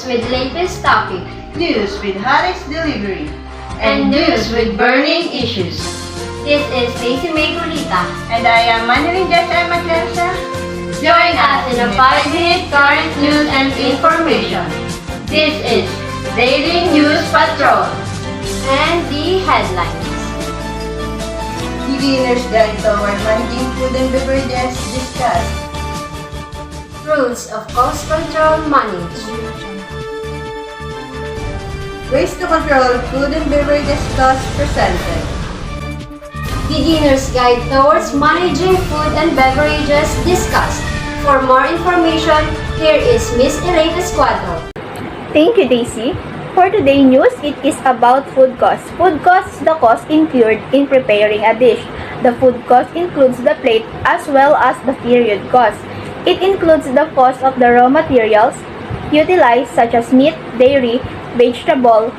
News with latest topic. News with hottest delivery. And news with burning issues. This is Daisy May Gulita. And I am Manilin Jessa Matersa. Join us in a 5-minute current news and information. This is Daily News Patrol. And the headlines. Beginner's Guide Toward Managing Food and Beverages discussed. Rules of cost control managed. Ways to control food and beverages costs presented. Beginner's Guide Towards Managing Food and Beverages discussed. For more information, here is Miss Elaine Escuadro. Thank you, Daisy. For today's news, it is about food costs. Food costs is the cost incurred in preparing a dish. The food cost includes the plate as well as the period cost. It includes the cost of the raw materials utilized such as meat, dairy, vegetable,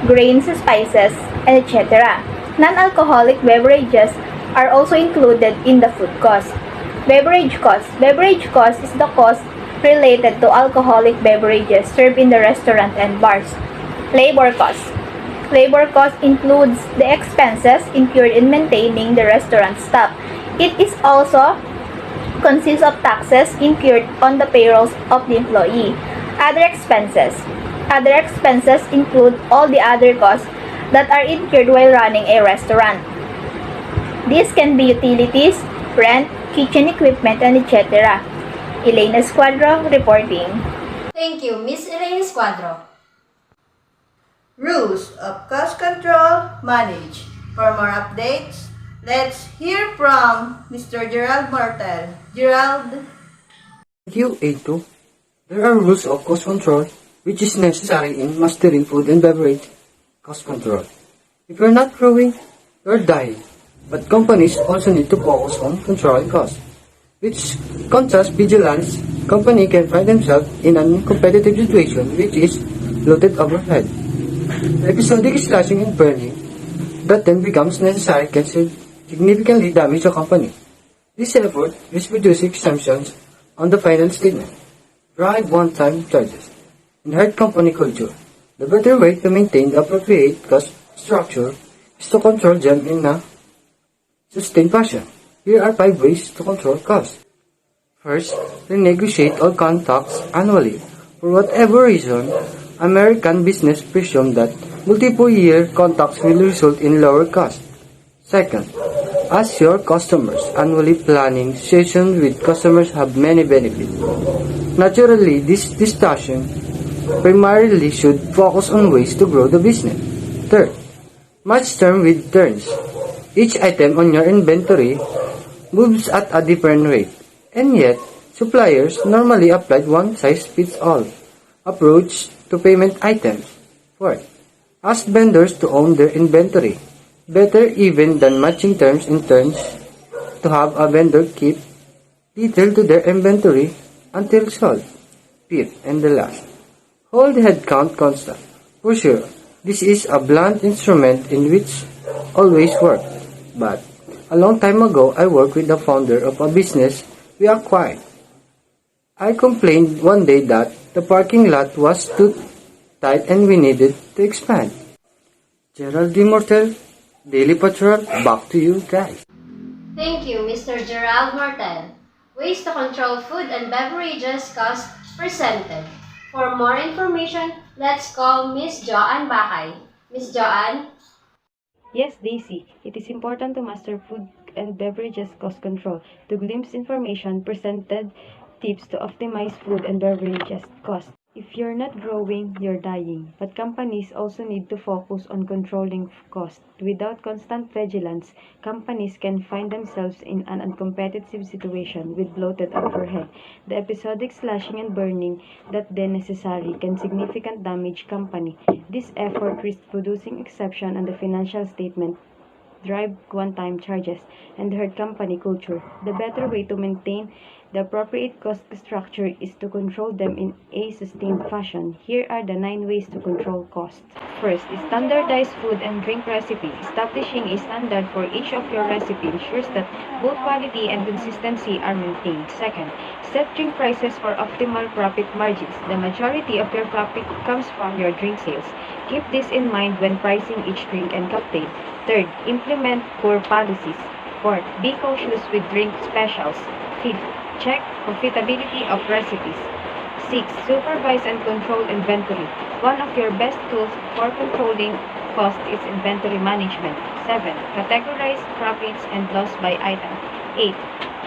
grains, spices, etc. Non-alcoholic beverages are also included in the food cost. Beverage cost. Beverage cost is the cost related to alcoholic beverages served in the restaurant and bars. Labor cost. Labor cost includes the expenses incurred in maintaining the restaurant staff. It is also consists of taxes incurred on the payrolls of the employee. Other expenses. Other expenses include all the other costs that are incurred while running a restaurant. These can be utilities, rent, kitchen equipment, and etc. Elaine Escuadro reporting. Thank you, Miss Elaine Escuadro. Rules of cost control managed. For more updates, let's hear from Mr. Gerald Mortel. Gerald. Thank you, A2. There are rules of cost control which is necessary in mastering food and beverage cost control. If you're not growing, you're dying. But companies also need to focus on controlling costs. Which contrasts vigilance, company can find themselves in a competitive situation which is bloated overhead. The episodic slashing and burning that then becomes necessary can significantly damage the company. This effort is reducing exemptions on the final statement. Provide one-time charges. Inherit company culture. The better way to maintain the appropriate cost structure is to control them in a sustained fashion. Here are 5 ways to control costs. First, renegotiate all contracts annually. For whatever reason, American business presume that multiple-year contracts will result in lower costs. Second, ask your customers. Annually planning sessions with customers have many benefits. Naturally, this discussion primarily should focus on ways to grow the business. Third, match term with turns. Each item on your inventory moves at a different rate, and yet suppliers normally apply one-size-fits-all approach to payment items. Fourth, ask vendors to own their inventory. Better even than matching terms in turns to have a vendor keep detail to their inventory until sold. Fifth and the last, hold headcount constant. For sure, this is a blunt instrument in which always works, but a long time ago I worked with the founder of a business we acquired. I complained one day that the parking lot was too tight and we needed to expand. Gerald D. Mortel, Daily Patrol, back to you guys. Thank you, Mr. Gerald Mortel. Ways to control food and beverages cost presented. For more information, let's call Miss Joanne Bakay. Miss Joanne? Yes, Daisy. It is important to master food and beverages cost control. To glimpse information presented, tips to optimize food and beverages cost. If you're not growing, you're dying. But companies also need to focus on controlling costs. Without constant vigilance, companies can find themselves in an uncompetitive situation with bloated overhead. The episodic slashing and burning that then necessary can significantly damage company. This effort risks producing exception on the financial statement drive one-time charges, and hurt company culture. The better way to maintain the appropriate cost structure is to control them in a sustained fashion. Here are the 9 ways to control costs. First, standardize food and drink recipe. Establishing a standard for each of your recipe ensures that both quality and consistency are maintained. Second, set drink prices for optimal profit margins. The majority of your profit comes from your drink sales. Keep this in mind when pricing each drink and cocktail. Third, implement core policies. Fourth, be cautious with drink specials. Fifth, check profitability of recipes. 6. Supervise and control inventory. One of your best tools for controlling cost is inventory management. 7. Categorize profits and loss by item. 8.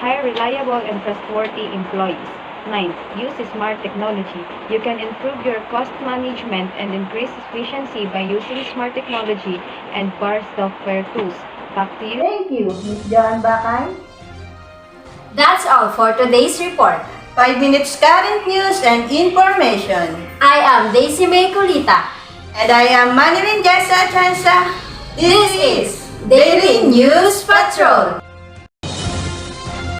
Hire reliable and trustworthy employees. 9. Use smart technology. You can improve your cost management and increase efficiency by using smart technology and bar software tools. Back to you. Thank you, Ms. Joan Bakay. That's all for today's report. 5 minutes current news and information. I am Daisy May Kulita. And I am Manilin Jessa Chansa. This is Daily News Patrol.